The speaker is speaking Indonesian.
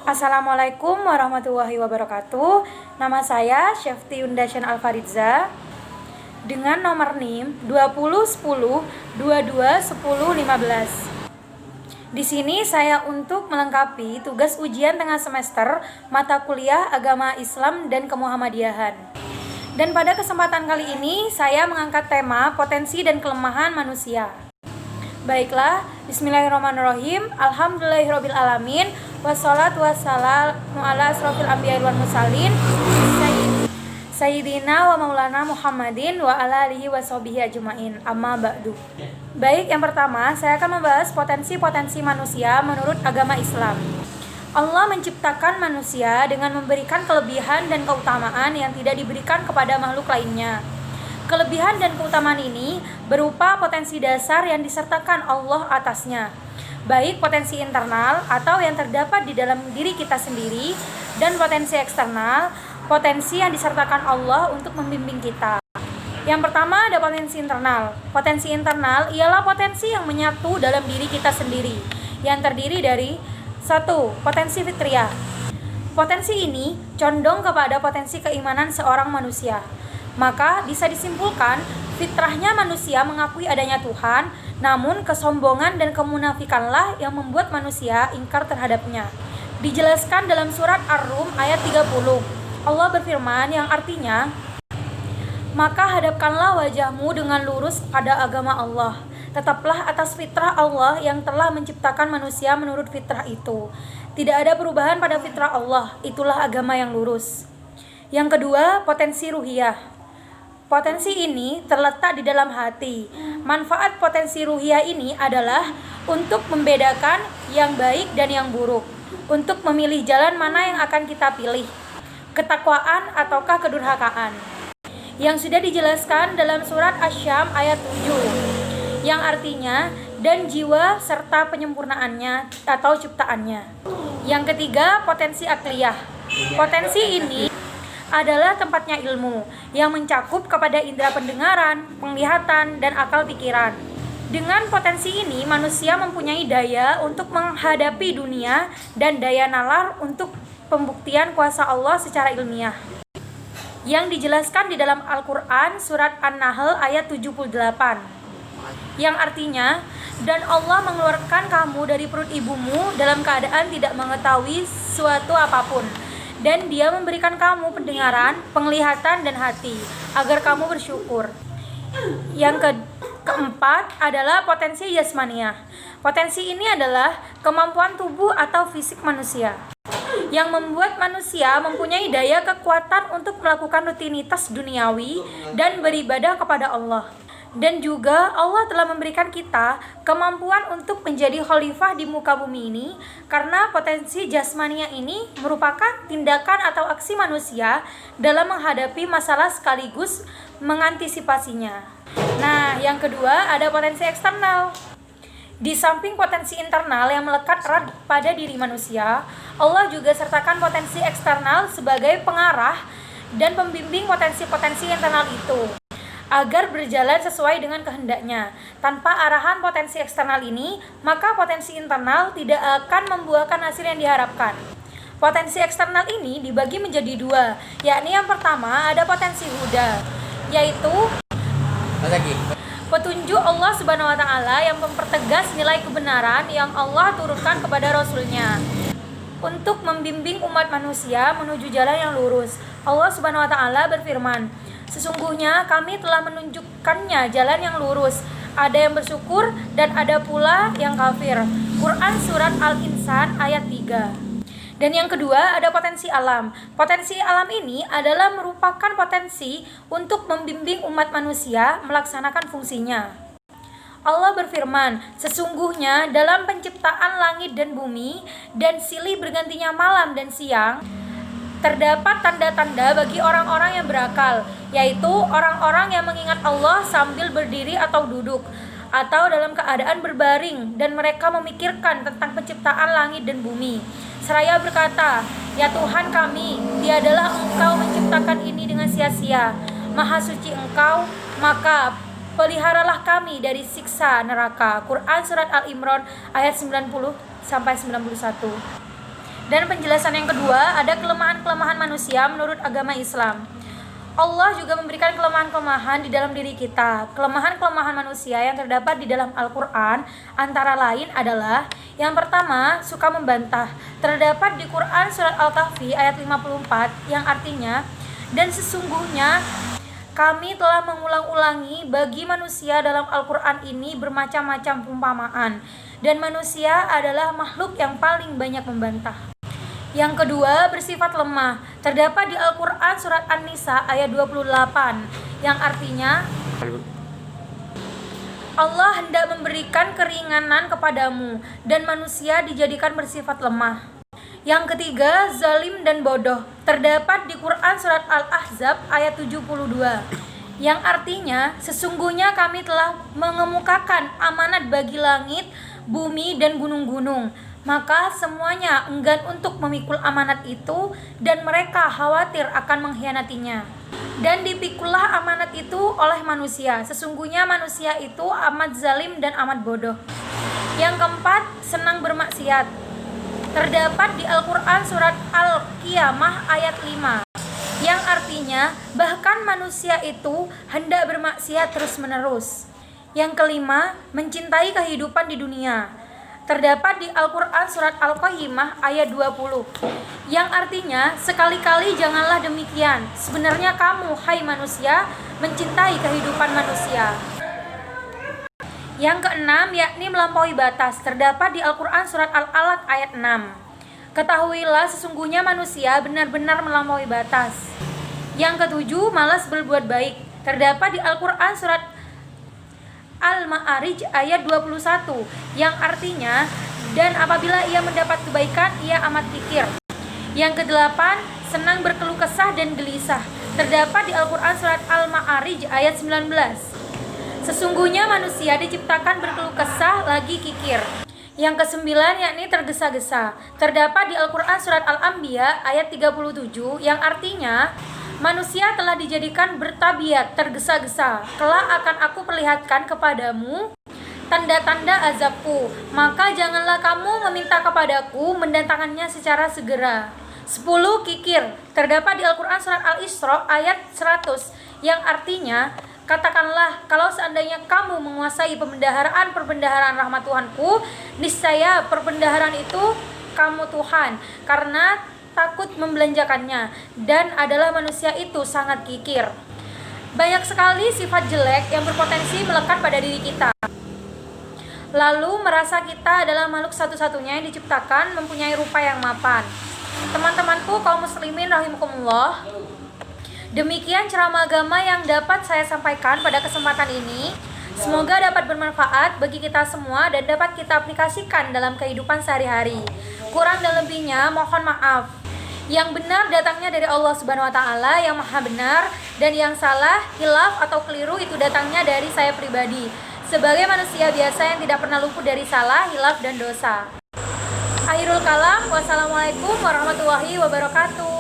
Assalamualaikum warahmatullahi wabarakatuh. Nama saya Syafti Undasyan Alfaridza dengan nomor NIM 2010 22 10 15. Di sini saya untuk melengkapi tugas ujian tengah semester mata kuliah Agama Islam dan Kemuhammadiyahan. Dan pada kesempatan kali ini saya mengangkat tema potensi dan kelemahan manusia. Baiklah, bismillahirrahmanirrahim. Alhamdulillahirrabbilalamin. Wassalatu wassalamu ala asrofil anbiya'i wal mursalin Sayyidina wa maulana Muhammadin wa ala alihi wa sahbihi ajma'in. Amma ba'du. Baik, yang pertama saya akan membahas potensi-potensi manusia menurut agama Islam. Allah menciptakan manusia dengan memberikan kelebihan dan keutamaan yang tidak diberikan kepada makhluk lainnya. Kelebihan dan keutamaan ini berupa potensi dasar yang disertakan Allah atasnya, baik potensi internal atau yang terdapat di dalam diri kita sendiri, dan potensi eksternal, potensi yang disertakan Allah untuk membimbing kita. Yang pertama ada potensi internal. Potensi internal ialah potensi yang menyatu dalam diri kita sendiri, yang terdiri dari 1. Potensi fitriah. Potensi ini condong kepada potensi keimanan seorang manusia. Maka bisa disimpulkan fitrahnya manusia mengakui adanya Tuhan, namun kesombongan dan kemunafikanlah yang membuat manusia ingkar terhadapnya. Dijelaskan dalam surat Ar-Rum ayat 30. Allah berfirman yang artinya, maka hadapkanlah wajahmu dengan lurus pada agama Allah. Tetaplah atas fitrah Allah yang telah menciptakan manusia menurut fitrah itu. Tidak ada perubahan pada fitrah Allah, itulah agama yang lurus. Yang kedua, potensi ruhiyah. Potensi ini terletak di dalam hati. Manfaat potensi ruhiyah ini adalah untuk membedakan yang baik dan yang buruk, untuk memilih jalan mana yang akan kita pilih, ketakwaan ataukah kedurhakaan, yang sudah dijelaskan dalam surat Asy-Syam ayat 7, yang artinya dan jiwa serta penyempurnaannya atau ciptaannya. Yang ketiga, potensi akliyah. Potensi ini adalah tempatnya ilmu yang mencakup kepada indera pendengaran, penglihatan, dan akal pikiran. Dengan potensi ini, manusia mempunyai daya untuk menghadapi dunia dan daya nalar untuk pembuktian kuasa Allah secara ilmiah, yang dijelaskan di dalam Al-Quran surat An-Nahl ayat 78, yang artinya, dan Allah mengeluarkan kamu dari perut ibumu dalam keadaan tidak mengetahui suatu apapun, dan Dia memberikan kamu pendengaran, penglihatan, dan hati agar kamu bersyukur. Yang keempat adalah potensi jasmaniah. Potensi ini adalah kemampuan tubuh atau fisik manusia yang membuat manusia mempunyai daya kekuatan untuk melakukan rutinitas duniawi dan beribadah kepada Allah. Dan juga Allah telah memberikan kita kemampuan untuk menjadi khalifah di muka bumi ini, karena potensi jasmania ini merupakan tindakan atau aksi manusia dalam menghadapi masalah sekaligus mengantisipasinya. Nah, yang kedua ada potensi eksternal. Di samping potensi internal yang melekat erat pada diri manusia, Allah juga sertakan potensi eksternal sebagai pengarah dan pembimbing potensi-potensi internal itu agar berjalan sesuai dengan kehendaknya. Tanpa arahan potensi eksternal ini, maka potensi internal tidak akan membuahkan hasil yang diharapkan. Potensi eksternal ini dibagi menjadi dua, yakni yang pertama ada potensi huda, yaitu petunjuk Allah Subhanahu wa Ta'ala yang mempertegas nilai kebenaran yang Allah turunkan kepada Rasul-Nya untuk membimbing umat manusia menuju jalan yang lurus. Allah Subhanahu wa Ta'ala berfirman, sesungguhnya kami telah menunjukkannya jalan yang lurus. Ada yang bersyukur dan ada pula yang kafir. Quran surat Al-Insan ayat 3. Dan yang kedua ada potensi alam. Potensi alam ini adalah merupakan potensi untuk membimbing umat manusia melaksanakan fungsinya. Allah berfirman, sesungguhnya dalam penciptaan langit dan bumi dan silih bergantinya malam dan siang, terdapat tanda-tanda bagi orang-orang yang berakal, yaitu orang-orang yang mengingat Allah sambil berdiri atau duduk, atau dalam keadaan berbaring, dan mereka memikirkan tentang penciptaan langit dan bumi, seraya berkata, ya Tuhan kami, tiadalah Engkau menciptakan ini dengan sia-sia, Maha suci Engkau, maka peliharalah kami dari siksa neraka. Quran surat Al-Imran ayat 90 sampai 91. Dan penjelasan yang kedua, ada kelemahan-kelemahan manusia menurut agama Islam. Allah juga memberikan kelemahan-kelemahan di dalam diri kita. Kelemahan-kelemahan manusia yang terdapat di dalam Al-Quran antara lain adalah: yang pertama, suka membantah. Terdapat di Quran surat Al-Kahfi ayat 54 yang artinya, dan sesungguhnya kami telah mengulang-ulangi bagi manusia dalam Al-Quran ini bermacam-macam perumpamaan, dan manusia adalah makhluk yang paling banyak membantah. Yang kedua, bersifat lemah. Terdapat di Al-Quran surat An-Nisa ayat 28 yang artinya, Allah hendak memberikan keringanan kepadamu dan manusia dijadikan bersifat lemah. Yang ketiga, zalim dan bodoh. Terdapat di Quran surat Al-Ahzab ayat 72 yang artinya, sesungguhnya kami telah mengemukakan amanat bagi langit, bumi, dan gunung-gunung. Maka semuanya enggan untuk memikul amanat itu dan mereka khawatir akan mengkhianatinya. Dan dipikulah amanat itu oleh manusia. Sesungguhnya manusia itu amat zalim dan amat bodoh. Yang keempat, senang bermaksiat. Terdapat di Al-Quran surat Al-Qiyamah ayat 5 yang artinya bahkan manusia itu hendak bermaksiat terus-menerus. Yang kelima, mencintai kehidupan di dunia. Terdapat di Al-Quran surat Al-Qayyimah ayat 20 yang artinya, sekali-kali janganlah demikian. Sebenarnya kamu, hai manusia, mencintai kehidupan manusia. Yang keenam, yakni melampaui batas. Terdapat di Al-Quran surat Al-Alaq ayat 6. Ketahuilah sesungguhnya manusia benar-benar melampaui batas. Yang ketujuh, malas berbuat baik. Terdapat di Al-Quran surat Al-Ma'arij ayat 21 yang artinya, dan apabila ia mendapat kebaikan ia amat kikir. Yang kedelapan, senang berkeluh kesah dan gelisah. Terdapat di Al-Quran surat Al-Ma'arij ayat 19. Sesungguhnya manusia diciptakan berkeluh kesah lagi kikir. Yang kesembilan, yakni tergesa-gesa. Terdapat di Al-Quran surat Al-Anbiya ayat 37 yang artinya, manusia telah dijadikan bertabiat tergesa-gesa. Kelak akan aku perlihatkan kepadamu tanda-tanda azabku, maka janganlah kamu meminta kepadaku mendatangkannya secara segera. 10. Kikir. Terdapat di Al-Quran surat Al-Isra ayat 100 yang artinya, katakanlah, kalau seandainya kamu menguasai perbendaharaan rahmat Tuhanku, niscaya perbendaharaan itu kamu Tuhan, karena takut membelanjakannya, dan adalah manusia itu sangat kikir. Banyak sekali sifat jelek yang berpotensi melekat pada diri kita. Lalu merasa kita adalah makhluk satu-satunya yang diciptakan mempunyai rupa yang mapan. Teman-temanku kaum muslimin rahimakumullah, demikian ceramah agama yang dapat saya sampaikan pada kesempatan ini. Semoga dapat bermanfaat bagi kita semua dan dapat kita aplikasikan dalam kehidupan sehari-hari. Kurang dan lebihnya mohon maaf. Yang benar datangnya dari Allah Subhanahu wa taala yang Maha benar, dan yang salah, hilaf atau keliru itu datangnya dari saya pribadi sebagai manusia biasa yang tidak pernah luput dari salah, hilaf dan dosa. Akhirul kalam, wassalamualaikum warahmatullahi wabarakatuh.